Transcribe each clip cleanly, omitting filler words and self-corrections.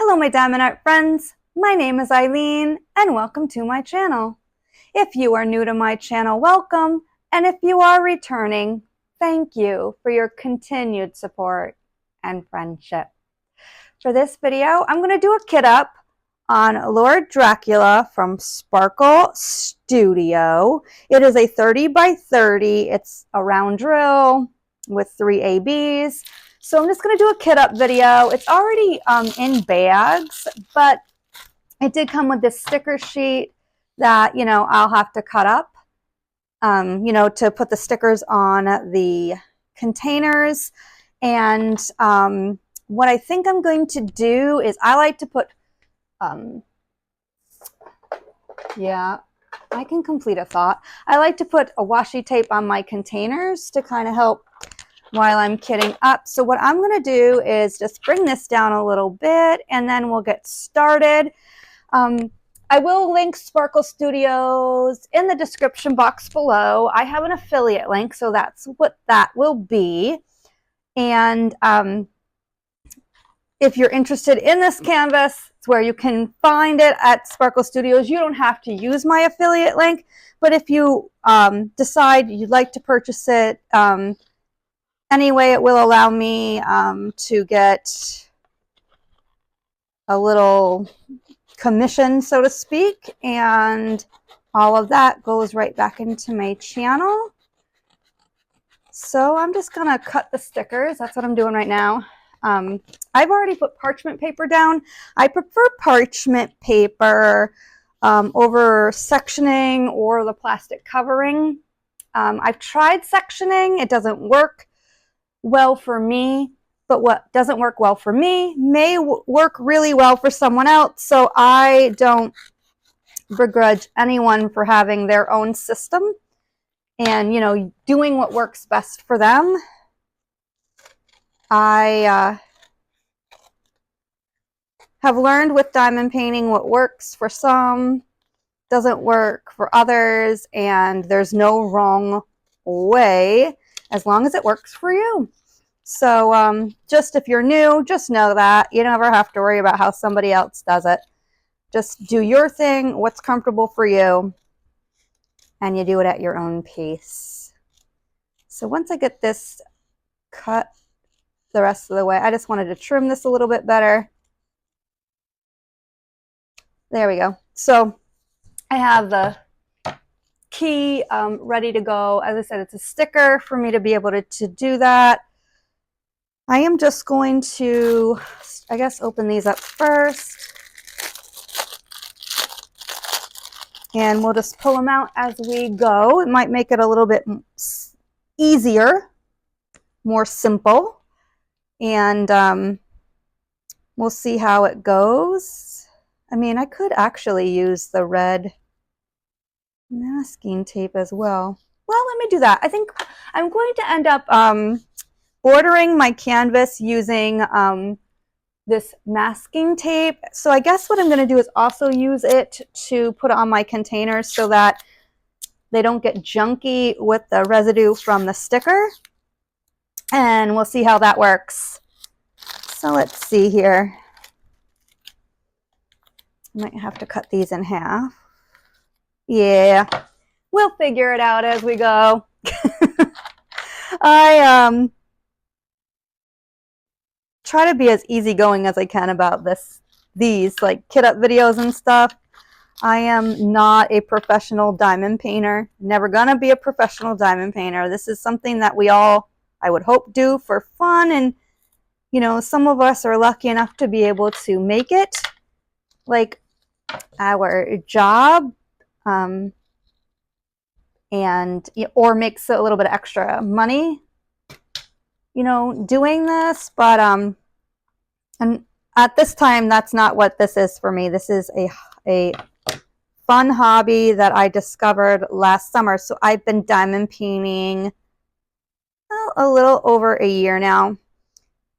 Hello my diamond art friends, my name is Ilene and welcome to my channel. If you are new to my channel, welcome, and if you are returning, thank you for your continued support and friendship. For this video, I'm going to do a kit up on Lord Dracula from Sparkle Studio. It is a 30 by 30, it's a round drill with 3 ABs. So I'm just going to do a kit up video. It's already in bags, but it did come with this sticker sheet that, I'll have to cut up, to put the stickers on the containers. And what I think I'm going to do is I like to put, yeah, I can complete a thought. I like to put a washi tape on my containers to kind of help while I'm kitting up. So what I'm going to do is just bring this down a little bit and then we'll get started. I will link Sparkle Studios in the description box below. I have an affiliate link, so that's what that will be. And if you're interested in this canvas, it's where you can find it at Sparkle Studios. You don't have to use my affiliate link, but if you decide you'd like to purchase it, anyway, it will allow me to get a little commission, so to speak, and all of that goes right back into my channel. So I'm just gonna cut the stickers. That's what I'm doing right now. I've already put parchment paper down. I prefer parchment paper over sectioning or the plastic covering. I've tried sectioning. It doesn't work well for me, but what doesn't work well for me may work really well for someone else. So I don't begrudge anyone for having their own system and, doing what works best for them. I have learned with diamond painting what works for some doesn't work for others, and there's no wrong way as long as it works for you. So just if you're new, just know that you never have to worry about how somebody else does it. Just do your thing, what's comfortable for you, and you do it at your own pace. So once I get this cut the rest of the way, I just wanted to trim this a little bit better. There we go. So I have the key ready to go. As I said, it's a sticker for me to be able to do that. I am just going to, I guess, open these up first. And we'll just pull them out as we go. It might make it a little bit easier, more simple. And we'll see how it goes. I mean, I could actually use the red masking tape as well. Well, let me do that. I think I'm going to end up bordering my canvas using this masking tape. So I guess what I'm going to do is also use it to put on my containers so that they don't get junky with the residue from the sticker. And we'll see how that works. So let's see here. I might have to cut these in half. Yeah, we'll figure it out as we go. I try to be as easygoing as I can about these like kit up videos and stuff. I am not a professional diamond painter, never gonna be a professional diamond painter. This is something that we all, I would hope, do for fun, and some of us are lucky enough to be able to make it like our job, and or makes a little bit of extra money doing this. But and at this time, that's not what this is for me. This is a fun hobby that I discovered last summer. So I've been diamond painting a little over a year now,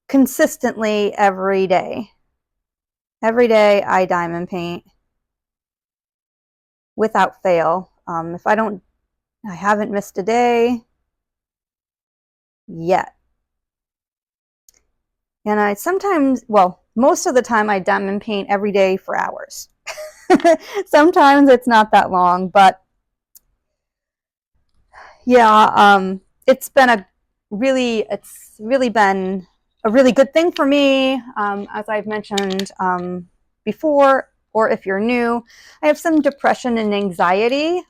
consistently every day. Every day I diamond paint without fail. If I haven't missed a day yet. And I sometimes, well, most of the time I diamond paint every day for hours. Sometimes it's not that long, but yeah, it's really been a really good thing for me. As I've mentioned before, or if you're new, I have some depression and anxiety.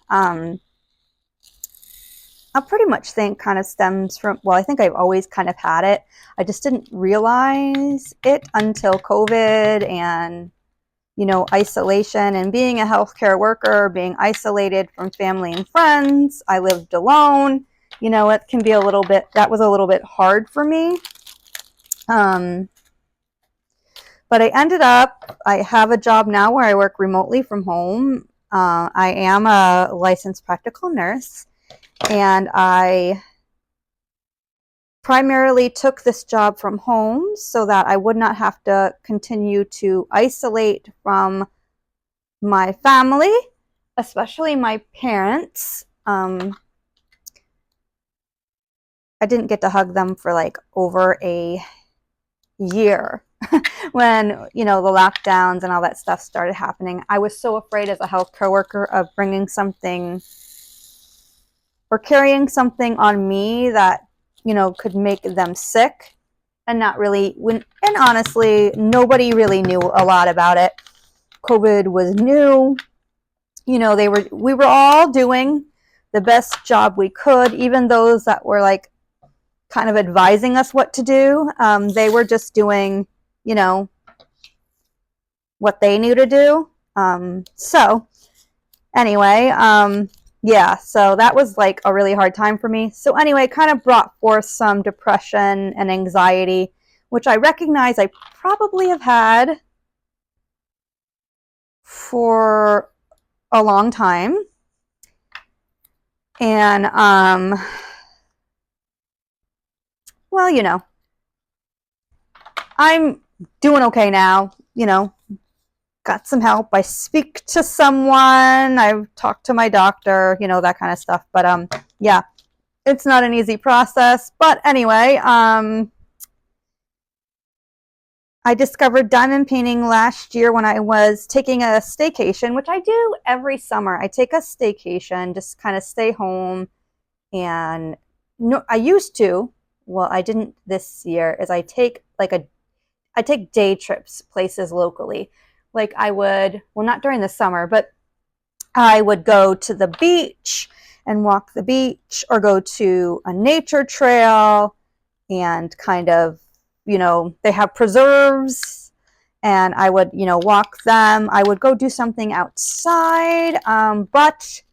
I pretty much think kind of stems from, well, I think I've always kind of had it. I just didn't realize it until COVID and, you know, isolation and being a healthcare worker, being isolated from family and friends. I lived alone. You know, it can be a little bit, that was a little bit hard for me. But I have a job now where I work remotely from home. I am a licensed practical nurse, and I primarily took this job from home so that I would not have to continue to isolate from my family, especially my parents. I didn't get to hug them for like over a year when, you know, the lockdowns and all that stuff started happening. I was so afraid as a healthcare worker of bringing something or carrying something on me that, you know, could make them sick, and not really, and honestly, nobody really knew a lot about it. COVID was new. You know, we were all doing the best job we could, even those that were like kind of advising us what to do. They were just doing, you know, what they knew to do. So anyway, yeah, so that was like a really hard time for me. So anyway, kind of brought forth some depression and anxiety, which I recognize I probably have had for a long time. And, well, you know, I'm doing okay now, you know, got some help. I speak to someone, I've talked to my doctor, you know, that kind of stuff. But, yeah, it's not an easy process. But anyway, I discovered diamond painting last year when I was taking a staycation, which I do every summer. I take a staycation, just kind of stay home. And no, I used to, well, I didn't this year, is I take day trips places locally. Like I would, well, not during the summer, but I would go to the beach and walk the beach, or go to a nature trail and kind of, you know, they have preserves, and I would, you know, walk them. I would go do something outside, but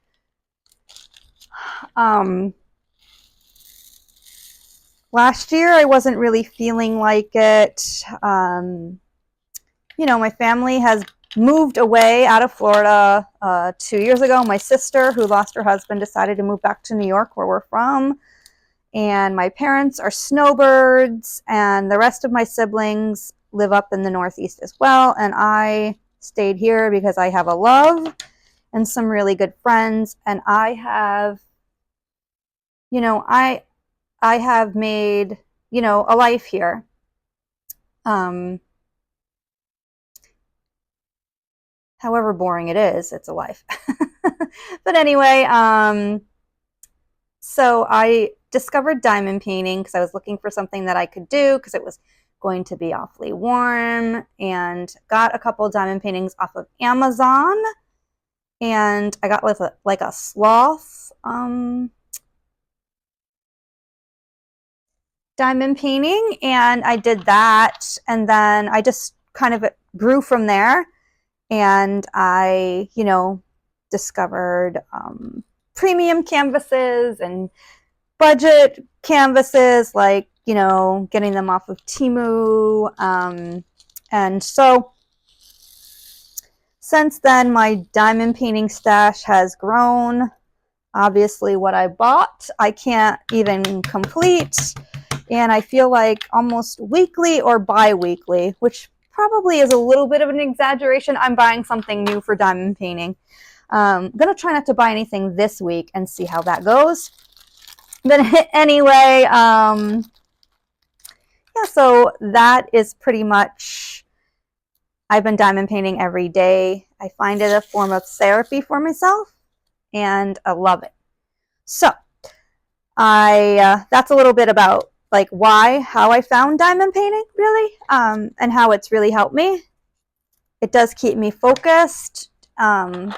last year I wasn't really feeling like it. You know, my family has moved away out of Florida 2 years ago. My sister, who lost her husband, decided to move back to New York, where we're from. And my parents are snowbirds, and the rest of my siblings live up in the Northeast as well. And I stayed here because I have a love and some really good friends. And I have, you know, I have made, you know, a life here. However boring it is, it's a life. But anyway, so I discovered diamond painting because I was looking for something that I could do because it was going to be awfully warm, and got a couple diamond paintings off of Amazon. And I got like a sloth diamond painting, and I did that, and then I just kind of grew from there. And I, you know, discovered premium canvases and budget canvases, like, you know, getting them off of Temu. And so since then, my diamond painting stash has grown. Obviously, what I bought, I can't even complete. And I feel like almost weekly or bi-weekly, which probably is a little bit of an exaggeration, I'm buying something new for diamond painting. I'm going to try not to buy anything this week and see how that goes. But anyway, yeah, so that is pretty much I've been diamond painting every day. I find it a form of therapy for myself, and I love it. So that's a little bit about like how I found diamond painting really, and how it's really helped me. It does keep me focused, kind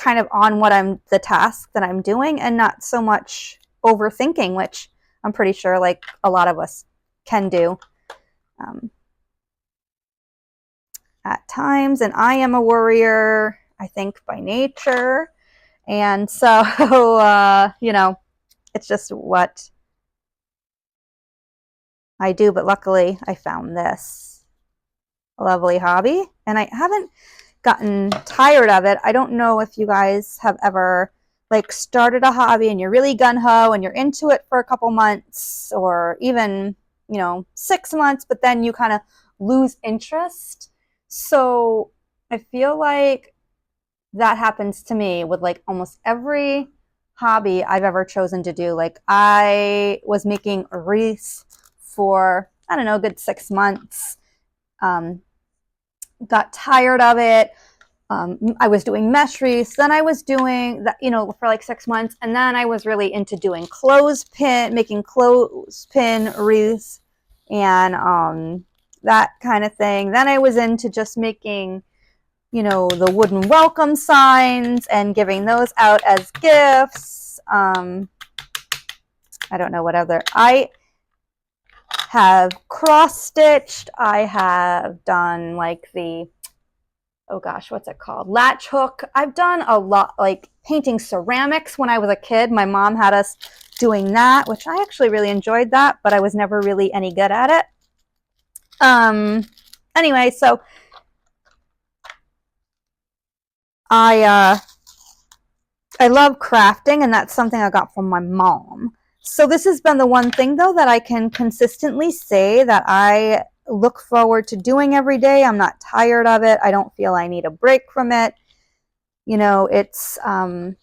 of on the task that I'm doing, and not so much overthinking, which I'm pretty sure like a lot of us can do at times. And I am a worrier, I think, by nature. And so, you know, it's just what I do. But luckily, I found this lovely hobby, and I haven't gotten tired of it. I don't know if you guys have ever like started a hobby and you're really gung-ho and you're into it for a couple months or even, you know, 6 months, but then you kind of lose interest. So I feel like that happens to me with like almost every hobby I've ever chosen to do. Like I was making wreaths for, I don't know, a good 6 months. Got tired of it. I was doing mesh wreaths, then I was doing that, you know, for like 6 months, and then I was really into doing making clothespin wreaths and that kind of thing. Then I was into just making, you know, the wooden welcome signs and giving those out as gifts. I don't know what other. I have cross-stitched. I have done like the, oh gosh, what's it called? Latch hook. I've done a lot, like painting ceramics when I was a kid. My mom had us doing that, which I actually really enjoyed that, but I was never really any good at it. Anyway, so I love crafting, and that's something I got from my mom. So this has been the one thing though that I can consistently say that I look forward to doing every day. I'm not tired of it. I don't feel I need a break from it. You know, it's a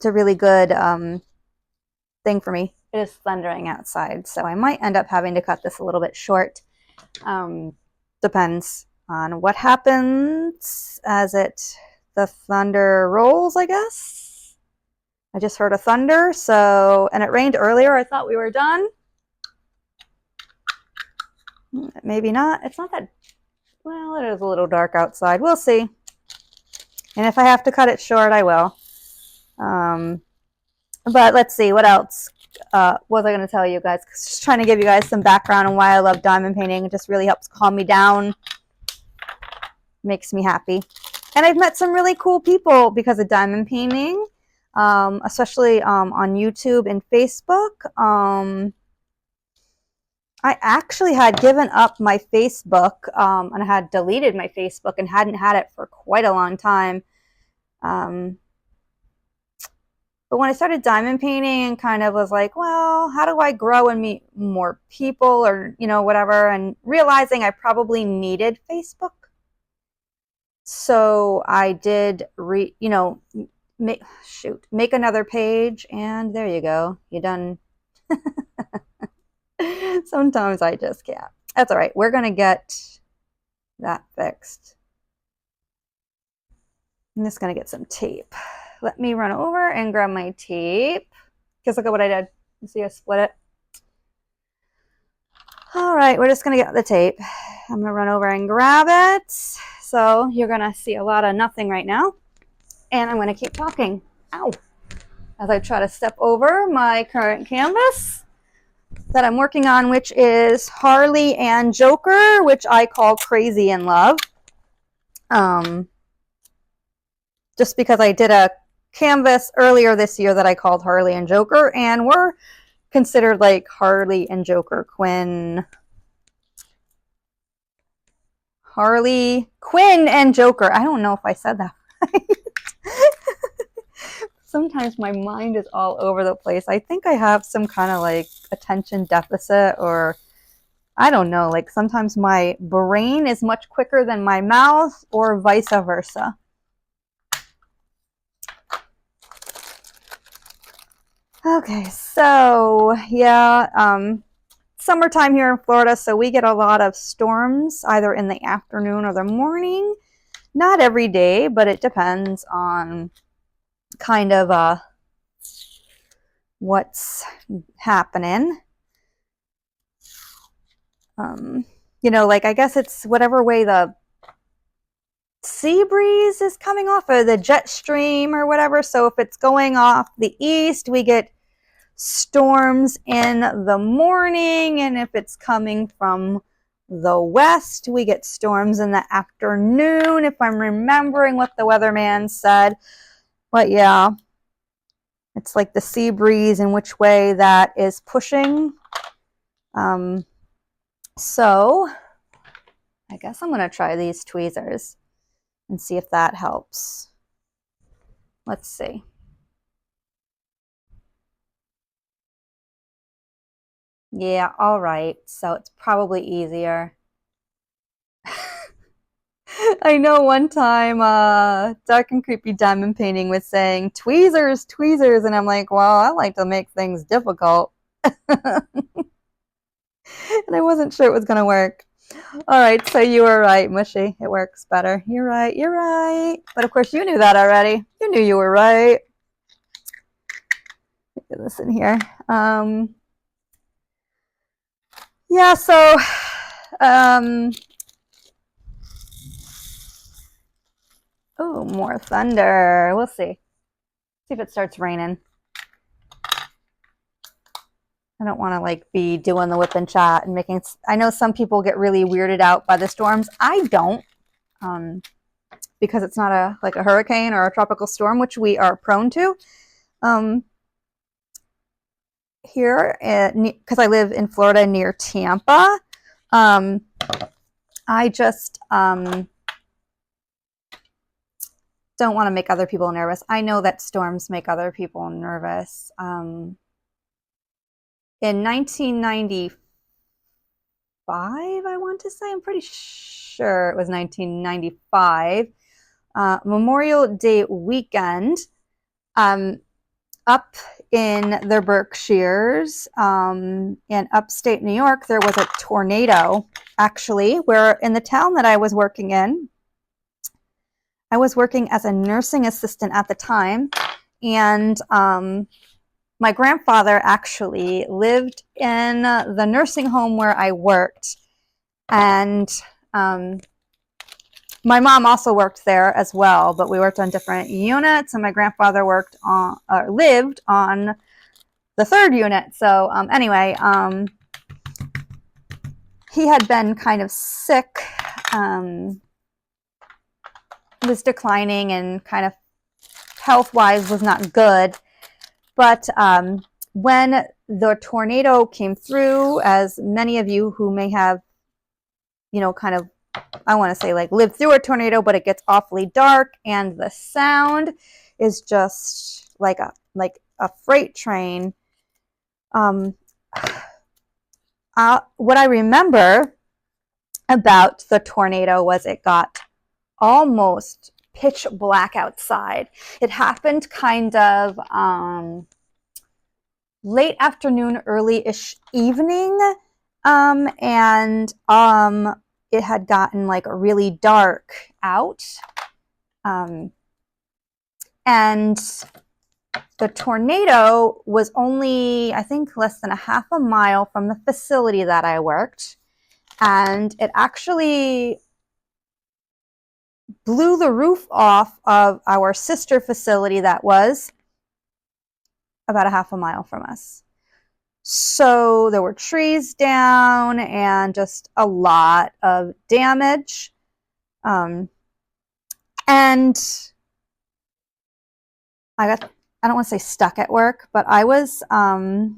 really good thing for me. It is thundering outside, so I might end up having to cut this a little bit short. Depends on what happens as the thunder rolls, I guess. I just heard a thunder, so, and it rained earlier. I thought we were done. Maybe not. It's not that, well, it is a little dark outside. We'll see. And if I have to cut it short, I will. But let's see, what else was I going to tell you guys? Just trying to give you guys some background on why I love diamond painting. It just really helps calm me down. Makes me happy. And I've met some really cool people because of diamond painting, especially on YouTube and Facebook. I actually had given up my Facebook, and I had deleted my Facebook and hadn't had it for quite a long time. But when I started diamond painting and kind of was like, well, how do I grow and meet more people or, you know, whatever, and realizing I probably needed Facebook. So I did, make another page, and there you go. You're done. Sometimes I just can't. That's all right. We're going to get that fixed. I'm just going to get some tape. Let me run over and grab my tape. Because look at what I did. You see I split it? All right, we're just going to get the tape. I'm going to run over and grab it. So you're going to see a lot of nothing right now. And I'm going to keep talking. Ow. As I try to step over my current canvas that I'm working on, which is Harley and Joker, which I call Crazy in Love. Just because I did a canvas earlier this year that I called Harley and Joker, and we're considered like Harley and Joker Quinn. Harley, Quinn, and Joker. I don't know if I said that right. Sometimes my mind is all over the place. I think I have some kind of like attention deficit, or I don't know, like sometimes my brain is much quicker than my mouth, or vice versa. Okay, so yeah, summertime here in Florida, so we get a lot of storms either in the afternoon or the morning. Not every day, but it depends on kind of what's happening. You know, like I guess it's whatever way the sea breeze is coming off, or the jet stream or whatever. So if it's going off the east, we get storms in the morning, and if it's coming from the west, we get storms in the afternoon, if I'm remembering what the weatherman said. But yeah, it's like the sea breeze and which way that is pushing. So I guess I'm going to try these tweezers and see if that helps. Let's see. Yeah, all right. So it's probably easier. I know one time Dark and Creepy Diamond Painting was saying tweezers, tweezers, and I'm like, well, I like to make things difficult. And I wasn't sure it was going to work. All right, so you were right, Mushy. It works better. You're right, you're right. But of course, you knew that already. You knew you were right. Get this in here. Yeah, so oh, more thunder. We'll see. See if it starts raining. I don't want to like be doing the whip and chat and making. I know some people get really weirded out by the storms. I don't, because it's not like a hurricane or a tropical storm, which we are prone to. Here, because I live in Florida near Tampa, I just don't want to make other people nervous. I know that storms make other people nervous. In 1995, I want to say, I'm pretty sure it was 1995, Memorial Day weekend, up in the Berkshires, in upstate New York, there was a tornado, actually, where in the town that I was working in, I was working as a nursing assistant at the time, and my grandfather actually lived in the nursing home where I worked, and my mom also worked there as well, but we worked on different units, and my grandfather worked on, lived on the third unit. So anyway, he had been kind of sick, was declining, and kind of health-wise was not good. But when the tornado came through, as many of you who may have, you know, kind of, I want to say like lived through a tornado, but it gets awfully dark and the sound is just like a freight train. What I remember about the tornado was it got almost pitch black outside. It happened kind of late afternoon, early-ish evening, and it had gotten like really dark out, and the tornado was only, I think, less than a half a mile from the facility that I worked, and it actually blew the roof off of our sister facility that was about a half a mile from us. So there were trees down and just a lot of damage. And I don't want to say stuck at work, but I was,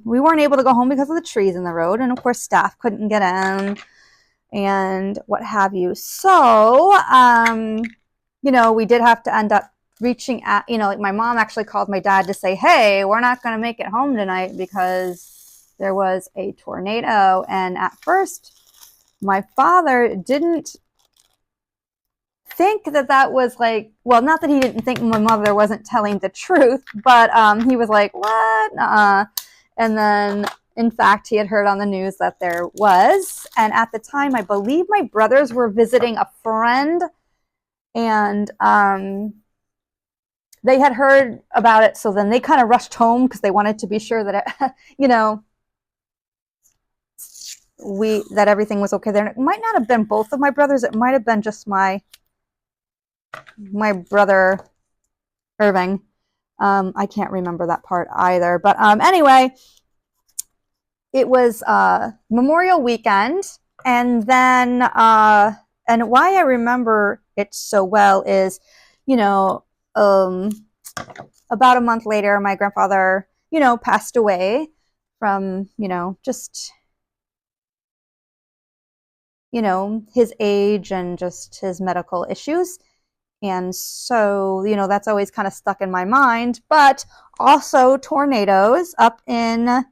we weren't able to go home because of the trees in the road. And of course, staff couldn't get in and what have you. So, you know, we did have to end up reaching out, you know, like my mom actually called my dad to say, hey, we're not going to make it home tonight because there was a tornado. And at first, my father didn't think that that was like, well, not that he didn't think my mother wasn't telling the truth, but he was like, what? And then In fact, he had heard on the news that there was. And at the time, I believe my brothers were visiting a friend, and they had heard about it. So then they kind of rushed home because they wanted to be sure that it, you know, that everything was okay there. And it might not have been both of my brothers. It might have been just my brother Irving. I can't remember that part either. But anyway, it was Memorial Weekend, and then and why I remember it so well is, you know, about a month later, my grandfather, you know, passed away from, you know, just, you know, his age and just his medical issues. And so, you know, that's always kind of stuck in my mind. But also tornadoes up in,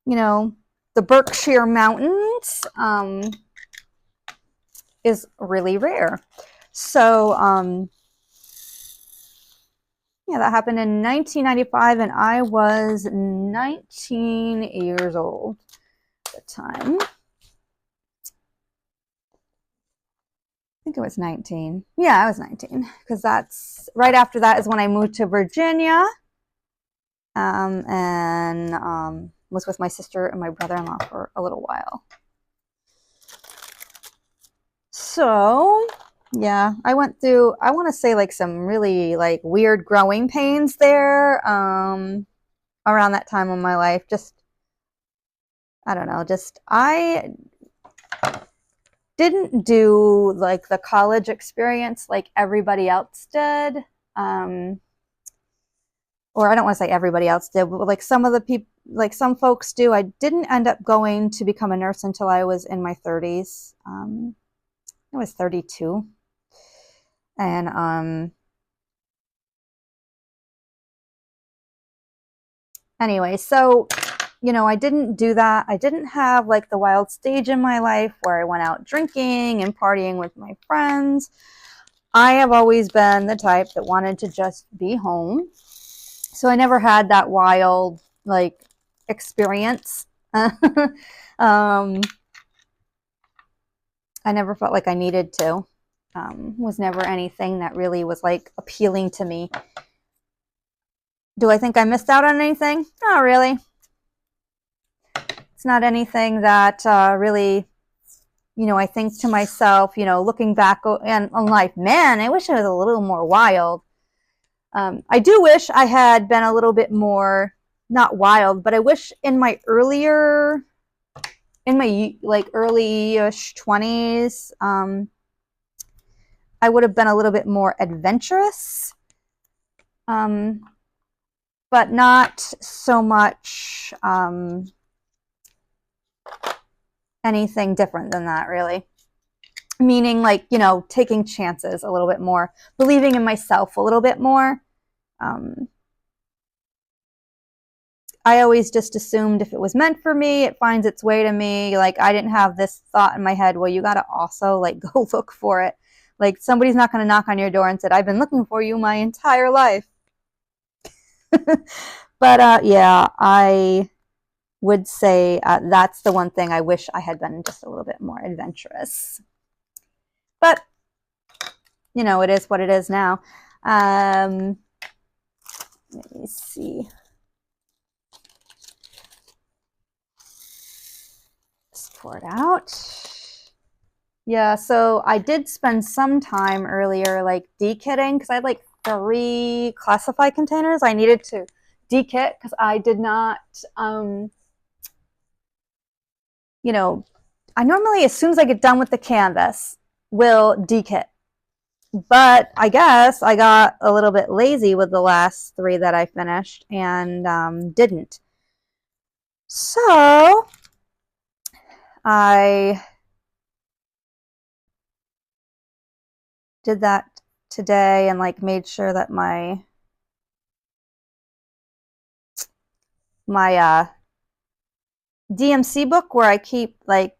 you know, the Berkshire Mountains is really rare. So, yeah, that happened in 1995, and I was 19 years old at the time. I think it was 19. Yeah, I was 19, because that's right after that is when I moved to Virginia, and was with my sister and my brother-in-law for a little while. So, yeah, I went through, I want to say, like, some really, like, weird growing pains there around that time of my life. Just, I don't know, just, I didn't do, like, the college experience like everybody else did. Or I don't want to say everybody else did, but like some of the people, like some folks do. I didn't end up going to become a nurse until I was in my 30s. I was 32. And anyway, so, you know, I didn't do that. I didn't have like the wild stage in my life where I went out drinking and partying with my friends. I have always been the type that wanted to just be home. So I never had that wild, like, experience. I never felt like I needed to. Was never anything that really was, like, appealing to me. Do I think I missed out on anything? Not really. It's not anything that really, you know, I think to myself, you know, looking back on life, man, I wish I was a little more wild. I do wish I had been a little bit more, not wild, but I wish in my like early-ish 20s, I would have been a little bit more adventurous, but not so much anything different than that, really. Meaning, like, you know, taking chances a little bit more, believing in myself a little bit more. I always just assumed if it was meant for me, it finds its way to me. Like, I didn't have this thought in my head, well, you got to also, like, go look for it. Like, somebody's not going to knock on your door and say, I've been looking for you my entire life. But yeah, I would say that's the one thing I wish I had been just a little bit more adventurous. But, you know, it is what it is now. Let me see. Just pour it out. Yeah, so I did spend some time earlier, like, dekitting, because I had like 3 classified containers I needed to dekit because I did not, you know, I normally, as soon as I get done with the canvas, will dekit. But I guess I got a little bit lazy with the last 3 that I finished and didn't. So I did that today and, like, made sure that my DMC book, where I keep, like,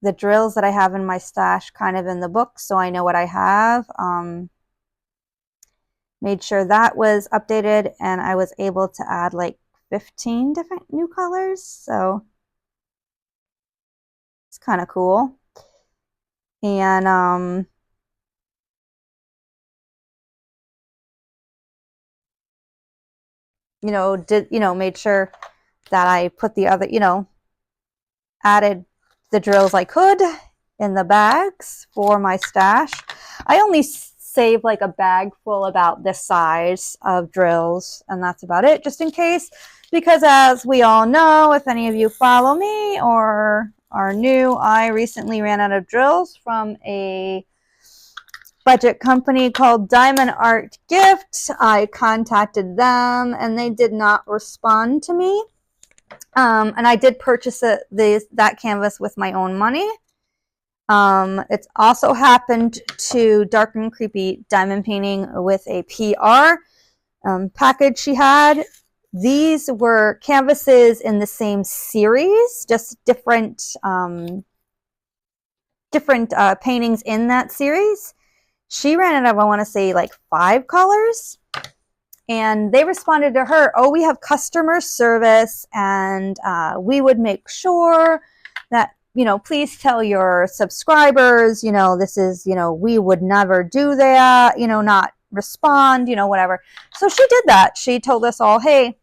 the drills that I have in my stash kind of in the book, so I know what I have. Made sure that was updated, and I was able to add, like, 15 different new colors. So it's kind of cool. And you know, made sure that I put the other, added the drills I could in the bags for my stash. I only save like a bag full about this size of drills, and that's about it, just in case, because as we all know, if any of you follow me or are new, I recently ran out of drills from a budget company called Diamond Art Gift. I contacted them and they did not respond to me. And I did purchase that canvas with my own money. It's also happened to Dark and Creepy Diamond Painting with a PR package she had. These were canvases in the same series, just different paintings in that series. She ran out of, I want to say, like 5 colors. And they responded to her, oh, we have customer service, and we would make sure that, please tell your subscribers, this is, we would never do that, not respond, whatever. So she did that. She told us all, hey,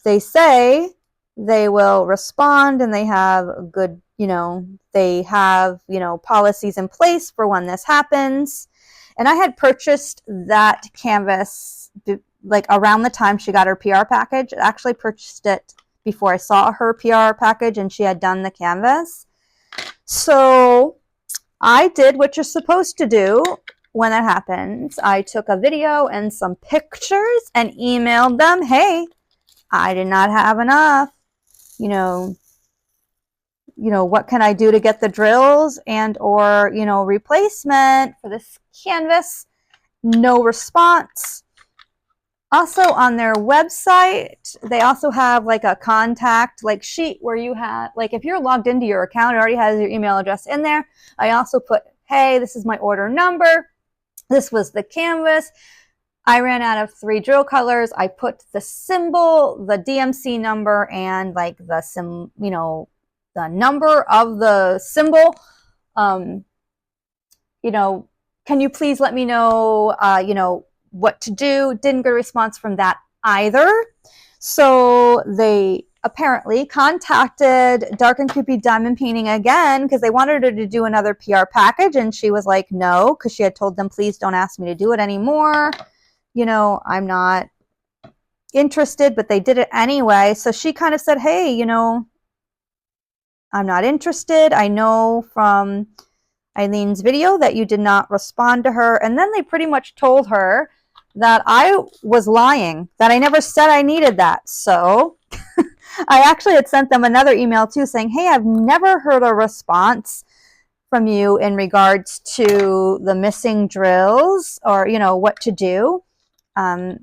they say they will respond and they have good, they have, policies in place for when this happens. And I had purchased that canvas like around the time she got her PR package. I actually purchased it before I saw her PR package and she had done the canvas. So I did what you're supposed to do when that happens. I took a video and some pictures and emailed them, hey, I did not have enough, what can I do to get the drills and or, replacement for this canvas? No response. Also on their website, they also have like a contact like sheet where you have, like if you're logged into your account, it already has your email address in there. I also put, hey, this is my order number. This was the canvas. I ran out of 3 drill colors. I put the symbol, the DMC number, and like the the number of the symbol. Can you please let me know, what to do? Didn't get a response from that either. So they apparently contacted Dark and Creepy Diamond Painting again because they wanted her to do another PR package. And she was like, no, because she had told them, please don't ask me to do it anymore. I'm not interested, but they did it anyway. So she kind of said, hey, I'm not interested. I know from Eileen's video that you did not respond to her. And then they pretty much told her that I was lying, that I never said I needed that. So I actually had sent them another email too saying, hey, I've never heard a response from you in regards to the missing drills or, what to do. I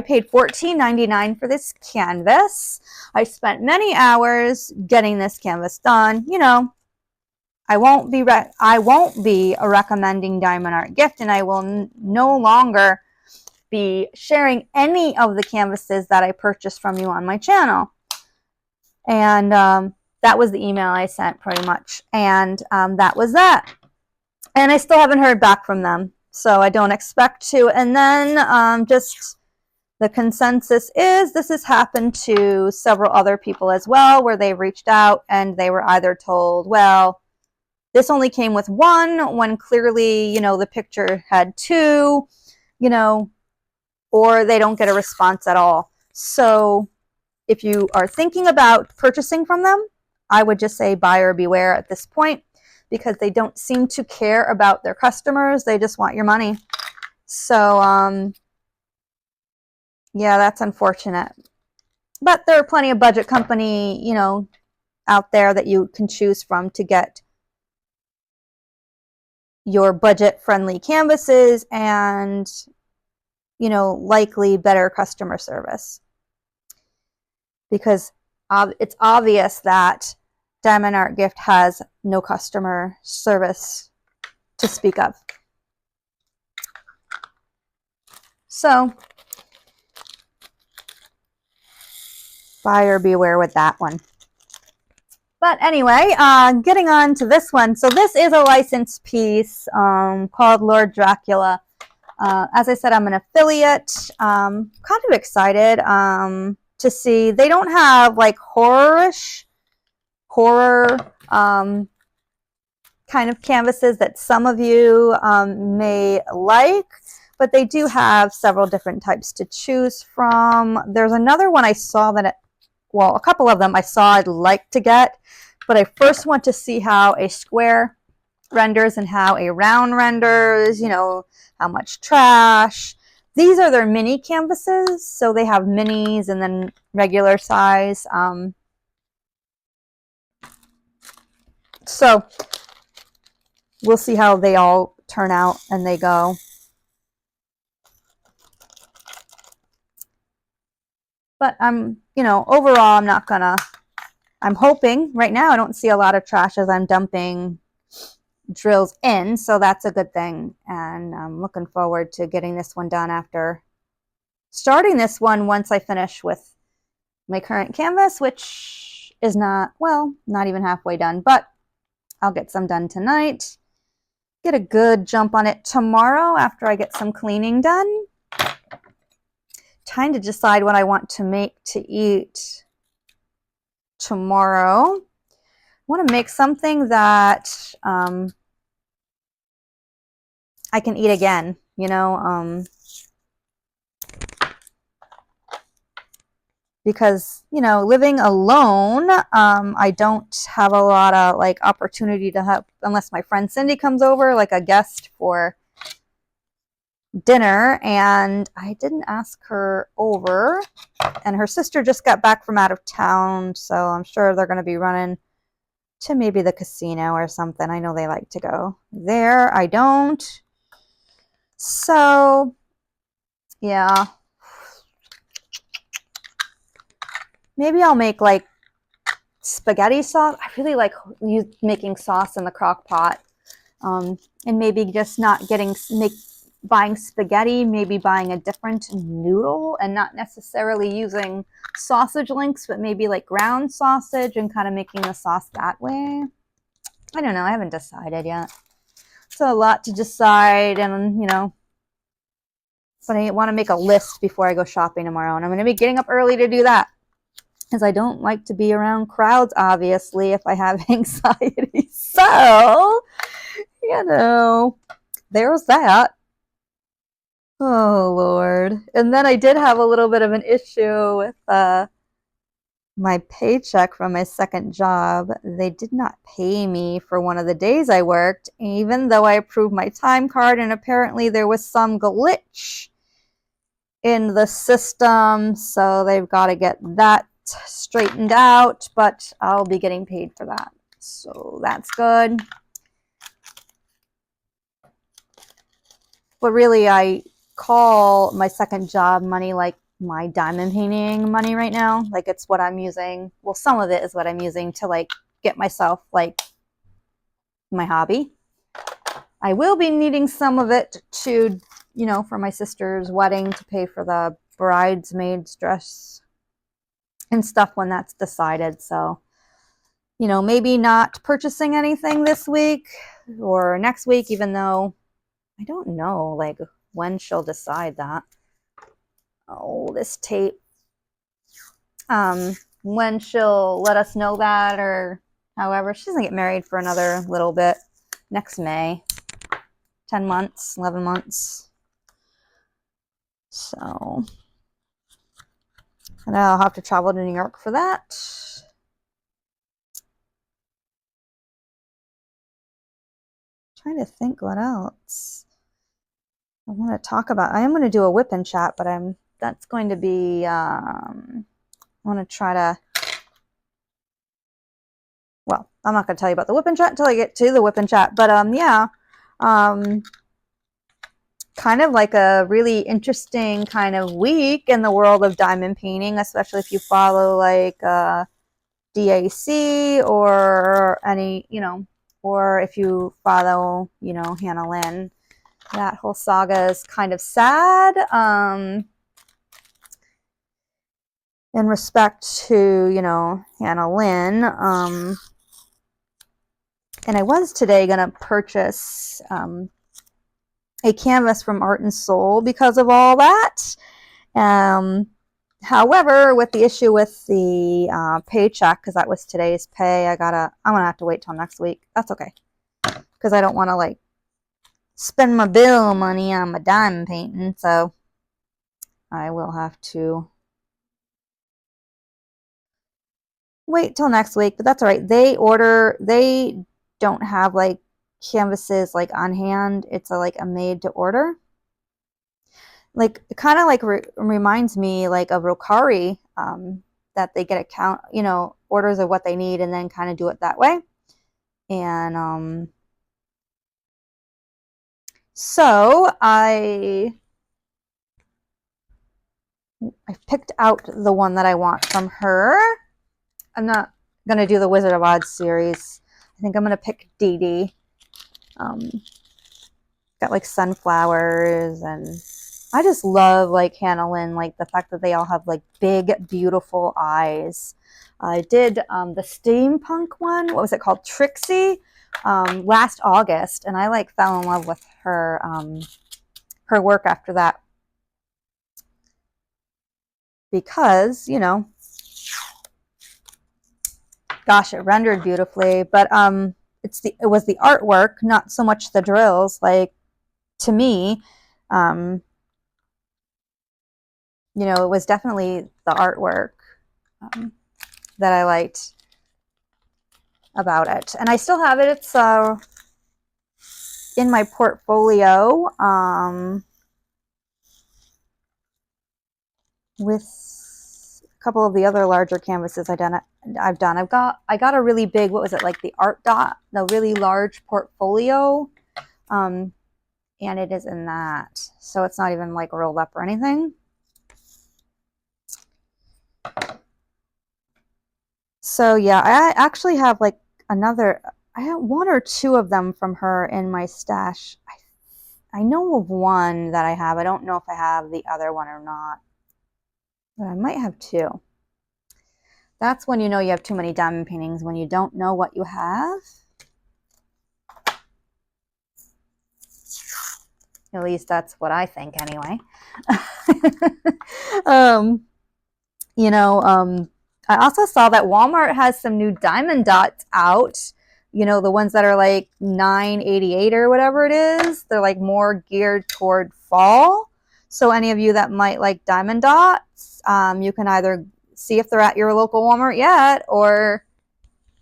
paid $14.99 for this canvas. I spent many hours getting this canvas done. I won't be recommending Diamond Art Gift, and I will no longer be sharing any of the canvases that I purchased from you on my channel. And that was the email I sent pretty much. And that was that. And I still haven't heard back from them. So I don't expect to. And then just the consensus is this has happened to several other people as well, where they reached out and they were either told, well, this only came with 1 when clearly, the picture had 2, or they don't get a response at all. So if you are thinking about purchasing from them, I would just say buyer beware at this point because they don't seem to care about their customers. They just want your money. So, yeah, that's unfortunate. But there are plenty of budget company, out there that you can choose from to get your budget-friendly canvases and, likely better customer service. Because it's obvious that Diamond Art Gift has no customer service to speak of. So buyer beware with that one. But anyway, getting on to this one. So this is a licensed piece called Lord Dracula. As I said, I'm an affiliate. Kind of excited to see. They don't have like horror kind of canvases that some of you may like, but they do have several different types to choose from. There's another one I saw that, well, a couple of them I saw I'd like to get, but I first want to see how a square renders and how a round renders, you know, how much trash. These are their mini canvases, so they have minis and then regular size. So we'll see how they all turn out and they go. But you know, overall, I'm hoping right now I don't see a lot of trash as I'm dumping drills in, so that's a good thing. And I'm looking forward to getting this one done after starting this one once I finish with my current canvas, which is not even halfway done, but I'll get some done tonight. Get a good jump on it tomorrow after I get some cleaning done. Trying to decide what I want to make to eat tomorrow. I want to make something that I can eat again, you know, because, you know, living alone, I don't have a lot of like opportunity to have, unless my friend Cindy comes over, like a guest for dinner, and I didn't ask her over, and her sister just got back from out of town, so I'm sure they're going to be running to maybe the casino or something. I know they like to go there. I don't. So yeah, maybe I'll make like spaghetti sauce. I really like making sauce in the crock pot, and maybe just not buying spaghetti, maybe buying a different noodle and not necessarily using sausage links, but maybe like ground sausage and kind of making the sauce that way. I don't know. I haven't decided yet. It's a lot to decide, and you know, but I want to make a list before I go shopping tomorrow, and I'm going to be getting up early to do that because I don't like to be around crowds, obviously, if I have anxiety. So, you know, there's that. Oh, Lord. And then I did have a little bit of an issue with my paycheck from my second job. They did not pay me for one of the days I worked, even though I approved my time card, and apparently there was some glitch in the system, so they've got to get that straightened out, but I'll be getting paid for that. So that's good. But really, I call my second job money like my diamond painting money right now. Like it's what I'm using. Well, some of it is what I'm using to like get myself like my hobby. I will be needing some of it to, you know, for my sister's wedding to pay for the bridesmaid's dress and stuff when that's decided. So, you know, maybe not purchasing anything this week or next week, even though I don't know like when she'll decide that. Oh, this tape. When she'll let us know that, or however. She doesn't get married for another little bit. Next May. 10 months, 11 months. So, and I'll have to travel to New York for that. Trying to think what else I want to talk about. I am going to do a whip and chat, but that's going to be, I want to try to, well, I'm not going to tell you about the whip and chat until I get to the whip and chat, but yeah, kind of like a really interesting kind of week in the world of diamond painting, especially if you follow like DAC or any, you know, or if you follow, you know, Hannah Lynn. That whole saga is kind of sad. in respect to, you know, Hannah Lynn. And I was today going to purchase a canvas from Art and Soul because of all that. However, with the issue with the paycheck, because that was today's pay, I'm gonna have to wait till next week. That's okay, because I don't want to like spend my bill money on my diamond painting. So I will have to wait till next week. But that's all right. They don't have like canvases like on hand. It's like a made to order. Like it kind of like reminds me like of Rokari, that they get you know, orders of what they need and then kind of do it that way. And so I picked out the one that I want from her. I'm not gonna do the Wizard of Oz series. I think I'm gonna pick Dee Dee. Got like sunflowers, and I just love like Hannah Lynn, like the fact that they all have like big, beautiful eyes. I did the steampunk one. What was it called? Trixie, last August, and I like fell in love with her her work after that, because, you know, gosh, it rendered beautifully. But it was the artwork, not so much the drills. Like, to me, you know, it was definitely the artwork that I liked about it. And I still have it. It's in my portfolio with a couple of the other larger canvases I've done. I got a really big, what was it, like the Art Dot, the really large portfolio, and it is in that. So it's not even like rolled up or anything. So yeah, I actually have like another, I have one or two of them from her in my stash. I know of one that I have. I don't know if I have the other one or not, but I might have two. That's when you know you have too many diamond paintings, when you don't know what you have. At least that's what I think anyway. You know, I also saw that Walmart has some new diamond dots out. You know, the ones that are like $9.88 or whatever it is. They're like more geared toward fall. So any of you that might like diamond dots, you can either see if they're at your local Walmart yet, or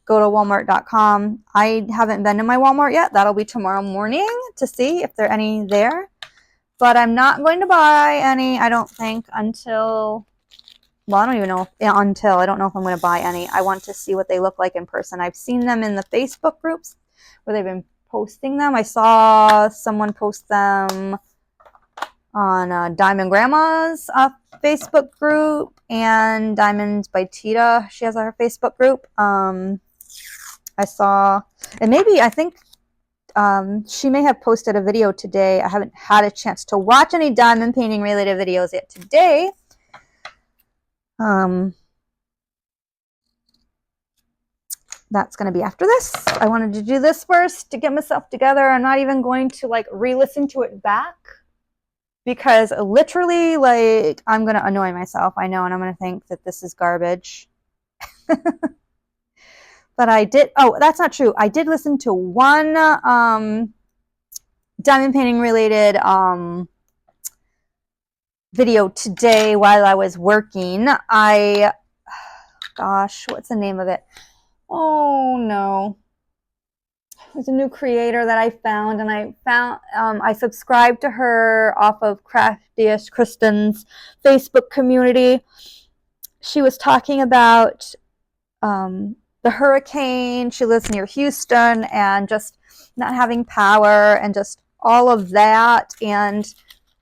go to walmart.com. I haven't been to my Walmart yet. That'll be tomorrow morning to see if there are any there. But I'm not going to buy any, I don't think, until... Well, I don't even know if, until, I don't know if I'm going to buy any. I want to see what they look like in person. I've seen them in the Facebook groups where they've been posting them. I saw someone post them on Diamond Grandma's Facebook group, and Diamonds by Tita. She has her Facebook group. I saw, and maybe, I think she may have posted a video today. I haven't had a chance to watch any diamond painting related videos yet today. That's going to be after this. I wanted to do this first to get myself together. I'm not even going to like re-listen to it back, because literally, like, I'm going to annoy myself. I know, and I'm going to think that this is garbage. But I did, oh, that's not true. I did listen to one diamond painting related video today while I was working. Gosh, what's the name of it? Oh no. There's a new creator that I found, and I subscribed to her off of Craftiest Kristen's Facebook community. She was talking about the hurricane. She lives near Houston, and just not having power and just all of that. And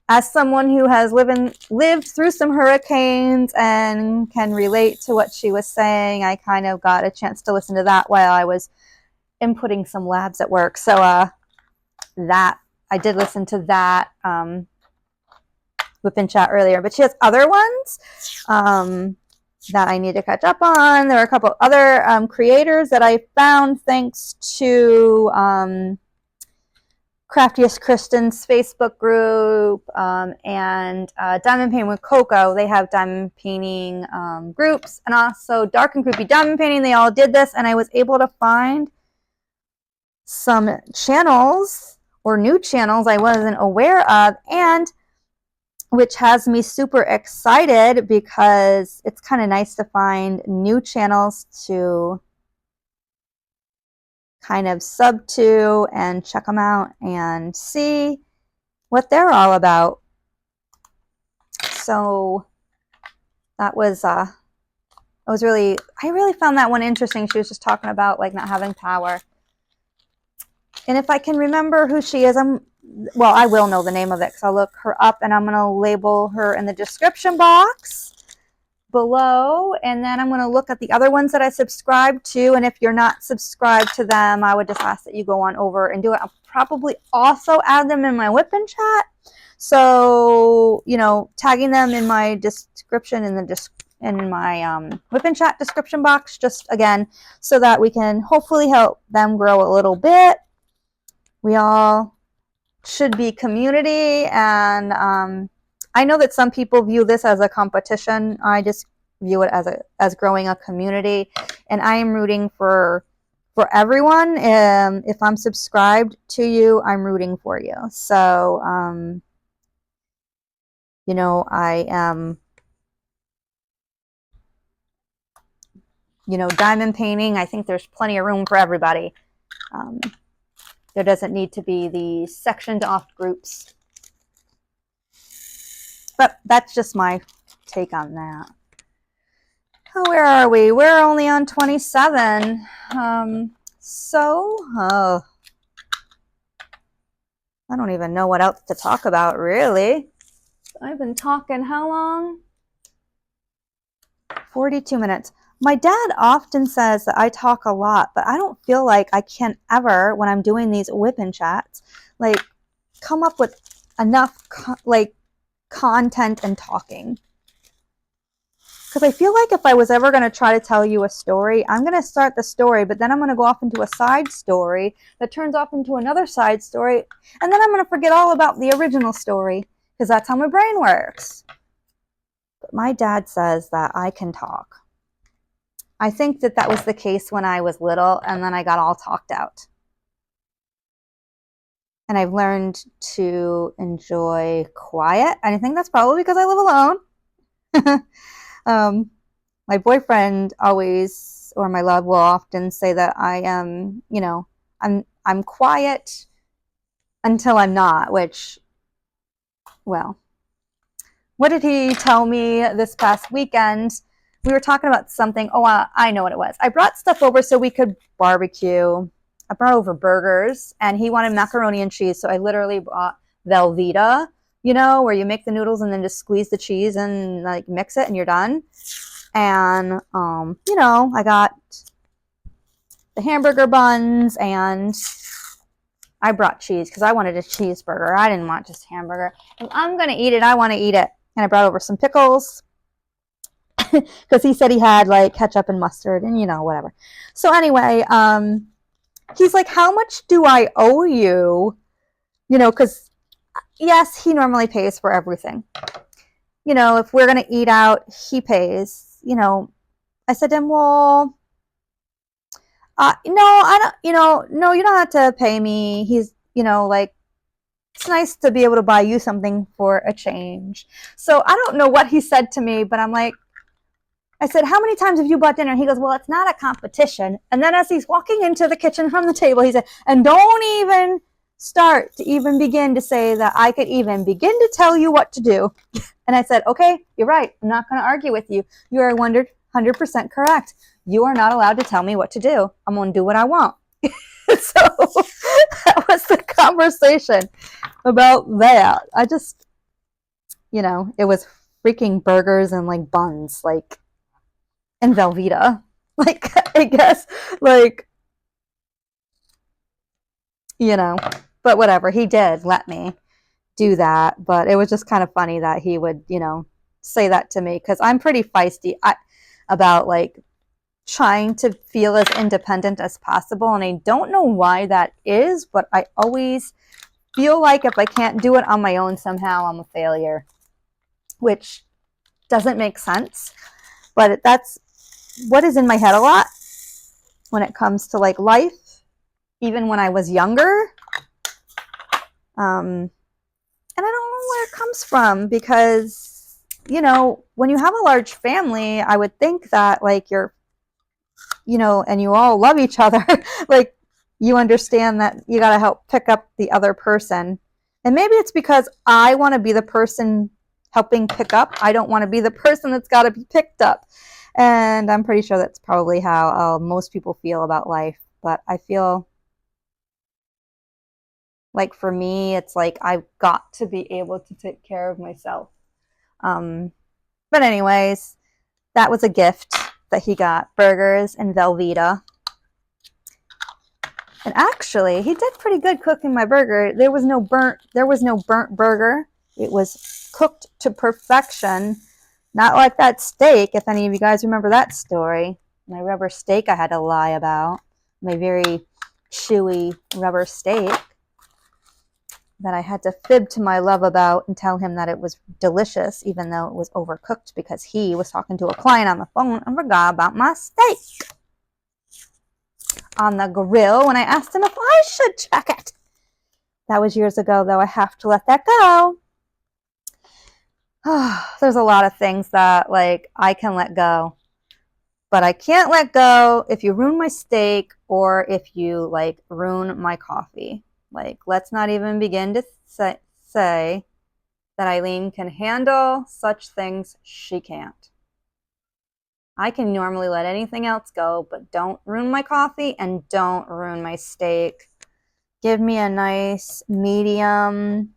as someone who has lived through some hurricanes and can relate to what she was saying, I kind of got a chance to listen to that while I was inputting some labs at work. So that I did listen to that within chat earlier. But she has other ones. that I need to catch up on. There are a couple other creators that I found thanks to Craftiest Kristen's Facebook group and Diamond Painting with Coco. They have diamond painting groups, and also Dark and Creepy Diamond Painting. They all did this, and I was able to find some channels or new channels I wasn't aware of, and which has me super excited because it's kind of nice to find new channels to kind of sub to and check them out and see what they're all about. So that was I really found that one interesting. She was just talking about like not having power. And if I can remember who she is, I will know the name of it because I'll look her up, and I'm going to label her in the description box below. And then I'm going to look at the other ones that I subscribe to. And if you're not subscribed to them, I would just ask that you go on over and do it. I'll probably also add them in my whipping chat. So, you know, tagging them in my description in my whipping chat description box, just again, so that we can hopefully help them grow a little bit. We all should be community, and I know that some people view this as a competition. I just view it as growing a community, and I am rooting for everyone. If I'm subscribed to you, I'm rooting for you. So, you know, I am, you know, diamond painting. I think there's plenty of room for everybody. There doesn't need to be the sectioned off groups. But that's just my take on that. Oh, where are we? We're only on 27. I don't even know what else to talk about, really. I've been talking how long? 42 minutes. My dad often says that I talk a lot, but I don't feel like I can ever, when I'm doing these whipping chats, like come up with enough content and talking. Because I feel like if I was ever going to try to tell you a story, I'm going to start the story, but then I'm going to go off into a side story that turns off into another side story, and then I'm going to forget all about the original story, because that's how my brain works. But my dad says that I can talk. I think that that was the case when I was little, and then I got all talked out. And I've learned to enjoy quiet. And I think that's probably because I live alone. My boyfriend always, or my love will often say that I am, you know, I'm quiet until I'm not, which, well, what did he tell me this past weekend? We were talking about something. Oh, I know what it was. I brought stuff over so we could barbecue. I brought over burgers, and he wanted macaroni and cheese, so I literally bought Velveeta, you know, where you make the noodles and then just squeeze the cheese and like mix it and you're done. And, you know, I got the hamburger buns, and I brought cheese because I wanted a cheeseburger. I didn't want just hamburger. If I'm going to eat it, I want to eat it. And I brought over some pickles because he said he had like ketchup and mustard and, you know, whatever. So anyway, he's like, how much do I owe you? You know, because yes, he normally pays for everything. You know, if we're going to eat out, he pays. You know, I said to him, well, no, I don't, you know, no, you don't have to pay me. He's, you know, like, it's nice to be able to buy you something for a change. So I don't know what he said to me, but I'm like, I said, how many times have you bought dinner? And he goes, well, it's not a competition. And then as he's walking into the kitchen from the table, he said, and don't even start to even begin to say that I could even begin to tell you what to do. And I said, okay, you're right. I'm not going to argue with you. You are 100% correct. You are not allowed to tell me what to do. I'm going to do what I want. So that was the conversation about that. I just, you know, it was freaking burgers and like buns, like, and Velveeta. Like, I guess, like, you know, but whatever. He did let me do that, but it was just kind of funny that he would, you know, say that to me because I'm pretty feisty. about like trying to feel as independent as possible. And I don't know why that is, but I always feel like if I can't do it on my own, somehow I'm a failure, which doesn't make sense. But that's what is in my head a lot when it comes to like life, even when I was younger. And I don't know where it comes from, because, you know, when you have a large family, I would think that like you're, you know, and you all love each other, like you understand that you got to help pick up the other person. And maybe it's because I want to be the person helping pick up. I don't want to be the person that's got to be picked up. And I'm pretty sure that's probably how most people feel about life. But I feel like for me, it's like I've got to be able to take care of myself. But anyways, that was a gift that he got, burgers and Velveeta. And actually, he did pretty good cooking my burger. There was no burnt burger. It was cooked to perfection. Not like that steak, if any of you guys remember that story. My rubber steak I had to lie about. My very chewy rubber steak that I had to fib to my love about and tell him that it was delicious, even though it was overcooked, because he was talking to a client on the phone and forgot about my steak on the grill when I asked him if I should check it. That was years ago, though. I have to let that go. There's a lot of things that like I can let go, but I can't let go if you ruin my steak or if you like ruin my coffee. Like, let's not even begin to say that Ilene can handle such things. She can't. I can normally let anything else go, but don't ruin my coffee and don't ruin my steak. Give me a nice medium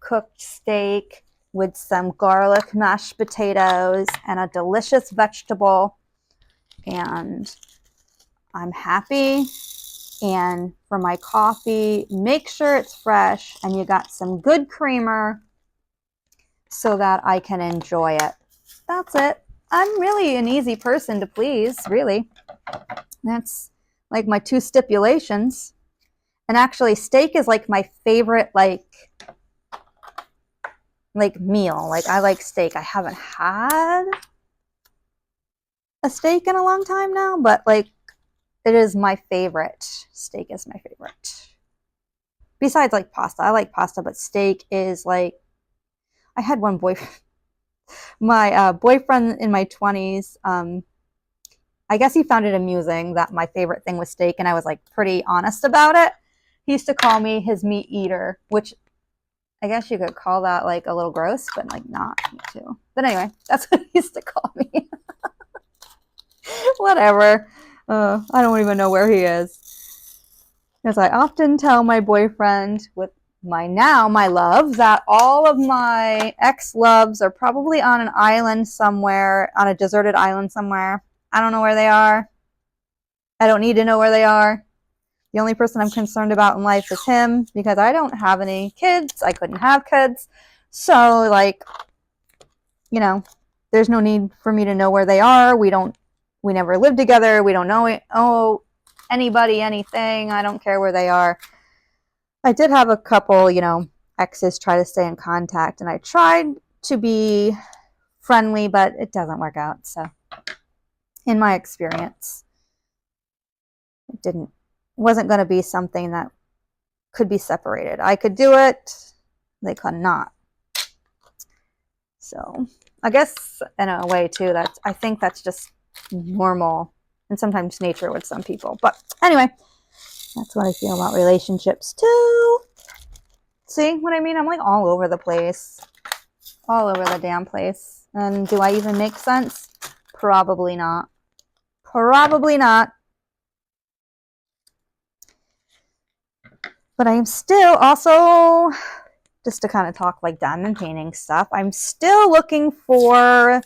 cooked steak with some garlic mashed potatoes and a delicious vegetable, and I'm happy. And for my coffee, make sure it's fresh and you got some good creamer so that I can enjoy it. That's it. I'm really an easy person to please, really. That's like my two stipulations. And actually, steak is like my favorite like meal. Like, I like steak. I haven't had a steak in a long time now, but like it is my favorite. Steak is my favorite. Besides like pasta. I like pasta, but steak is like, I had one boyfriend, my boyfriend in my 20s. I guess he found it amusing that my favorite thing was steak, and I was like pretty honest about it. He used to call me his meat eater, which I guess you could call that like a little gross, but like not me too. But anyway, that's what he used to call me. Whatever. I don't even know where he is. As I often tell my boyfriend with my love, that all of my ex-loves are probably on an island somewhere, on a deserted island somewhere. I don't know where they are. I don't need to know where they are. The only person I'm concerned about in life is him, because I don't have any kids. I couldn't have kids. So, like, you know, there's no need for me to know where they are. We never lived together. We don't know anybody, anything. I don't care where they are. I did have a couple, you know, exes try to stay in contact, and I tried to be friendly, but it doesn't work out. So, in my experience, it wasn't going to be something that could be separated. I could do it. They could not. So, I guess in a way too, I think that's just normal and sometimes nature with some people. But anyway, that's what I feel about relationships too. See what I mean? I'm like all over the place. All over the damn place. And do I even make sense? Probably not. Probably not. But I am still also, just to kind of talk like diamond painting stuff, I'm still looking for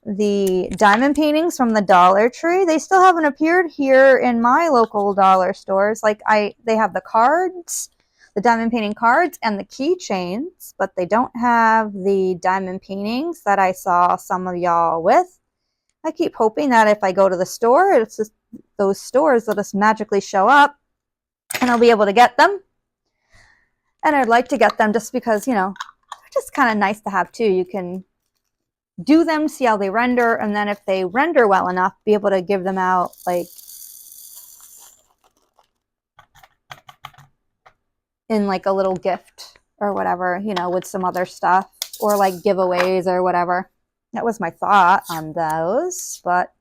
the diamond paintings from the Dollar Tree. They still haven't appeared here in my local dollar stores. Like, they have the cards, the diamond painting cards and the keychains, but they don't have the diamond paintings that I saw some of y'all with. I keep hoping that if I go to the store, it's just those stores will just magically show up and I'll be able to get them. And I'd like to get them just because, you know, they're just kind of nice to have too. You can do them, see how they render, and then if they render well enough, be able to give them out like in like a little gift or whatever, you know, with some other stuff or like giveaways or whatever. That was my thought on those, but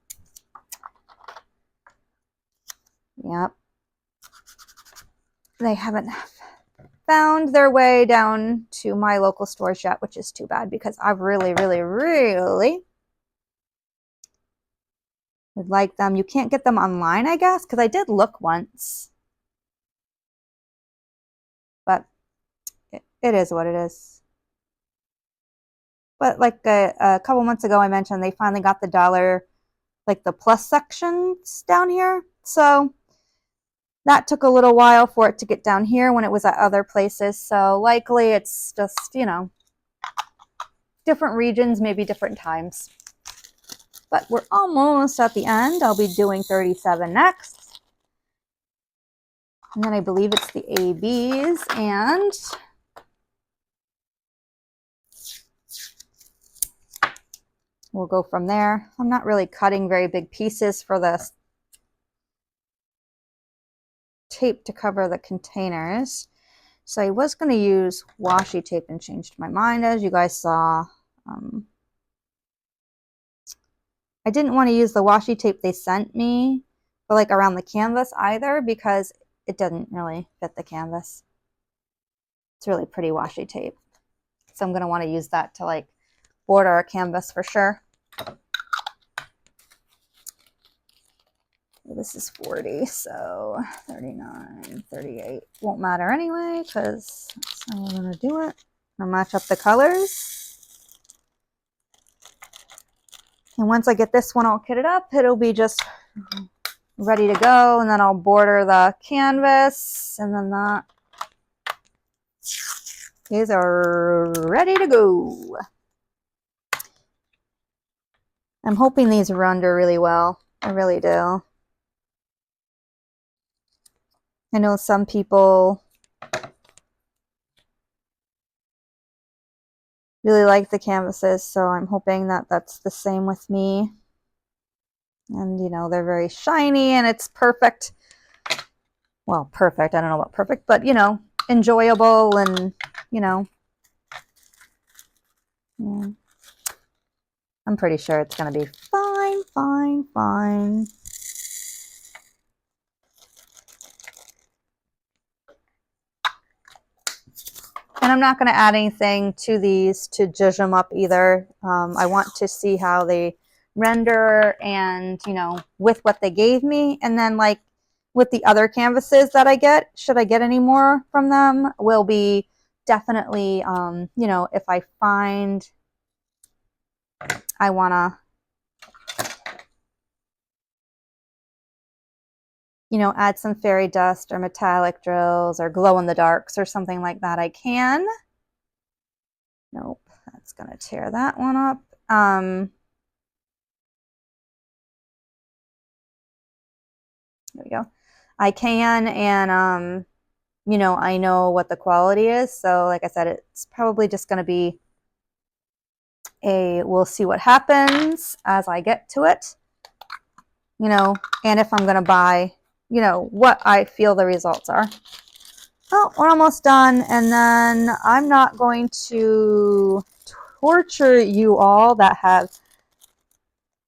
yep. They haven't found their way down to my local stores yet, which is too bad because I really would like them. You can't get them online, I guess, because I did look once. But it is what it is. But like a couple months ago, I mentioned they finally got the dollar, like the plus sections down here. So that took a little while for it to get down here when it was at other places. So likely it's just, you know, different regions, maybe different times. But we're almost at the end. I'll be doing 37 next. And then I believe it's the ABs, and we'll go from there. I'm not really cutting very big pieces for the tape to cover the containers. So I was going to use washi tape and changed my mind, as you guys saw. I didn't want to use the washi tape they sent me for like around the canvas either because it doesn't really fit the canvas. It's really pretty washi tape. So I'm going to want to use that to like border a canvas for sure. This is 40, so 39, 38 won't matter anyway because that's how I'm going to do it. I'll match up the colors. And once I get this one all kitted up, it'll be just ready to go. And then I'll border the canvas. And then these are ready to go. I'm hoping these render really well. I really do. I know some people really like the canvases, so I'm hoping that that's the same with me. And, you know, they're very shiny and it's perfect. Well, perfect. I don't know about perfect, but, you know, enjoyable and, you know, yeah. I'm pretty sure it's going to be fine, fine, fine. And I'm not going to add anything to these to judge them up either. I want to see how they render and, you know, with what they gave me. And then like with the other canvases that I get, should I get any more from them, will be definitely, you know, if I find I want to, you know, add some fairy dust or metallic drills or glow in the darks or something like that, I can. Nope, that's going to tear that one up. There we go. I can, and you know, I know what the quality is. So like I said, it's probably just going to be we'll see what happens as I get to it, you know, and if I'm going to buy, you know, what I feel the results are. Oh, we're almost done. And then I'm not going to torture you all that have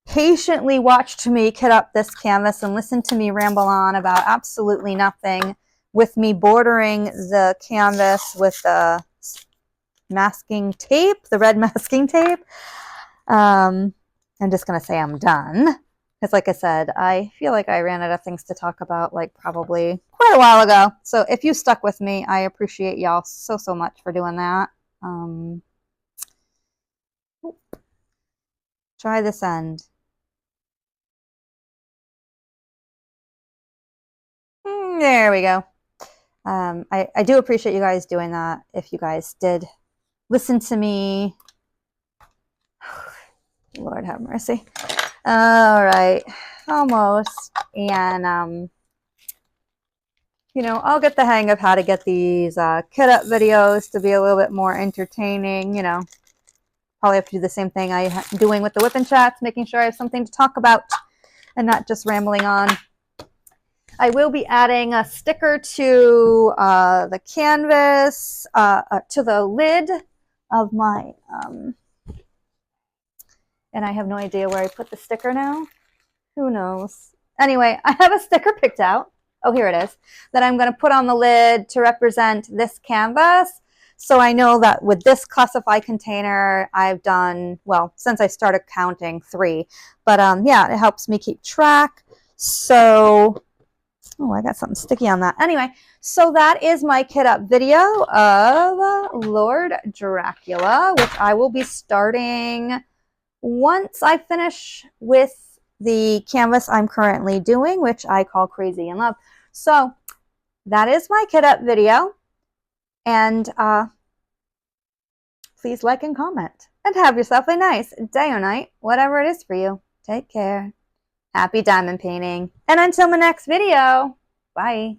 patiently watched me kit up this canvas and listen to me ramble on about absolutely nothing with me bordering the canvas with the masking tape, the red masking tape. I'm just going to say I'm done. Because like I said, I feel like I ran out of things to talk about like probably quite a while ago. So if you stuck with me, I appreciate y'all so, so much for doing that. Try this end. There we go. I do appreciate you guys doing that. If you guys did listen to me, Lord have mercy. All right, almost. And you know, I'll get the hang of how to get these kit up videos to be a little bit more entertaining. You know, probably have to do the same thing I'm doing with the whip and chats, making sure I have something to talk about and not just rambling on. I will be adding a sticker to the canvas, to the lid of my, and I have no idea where I put the sticker now. Who knows? Anyway, I have a sticker picked out. Oh, here it is. That I'm going to put on the lid to represent this canvas. So I know that with this classify container, I've done, well, since I started counting 3. But yeah, it helps me keep track. So, oh, I got something sticky on that. Anyway, so that is my kit up video of Lord Dracula, which I will be starting once I finish with the canvas I'm currently doing, which I call Crazy in Love. So that is my kit up video. And please like and comment. And have yourself a nice day or night, whatever it is for you. Take care. Happy diamond painting. And until my next video, bye.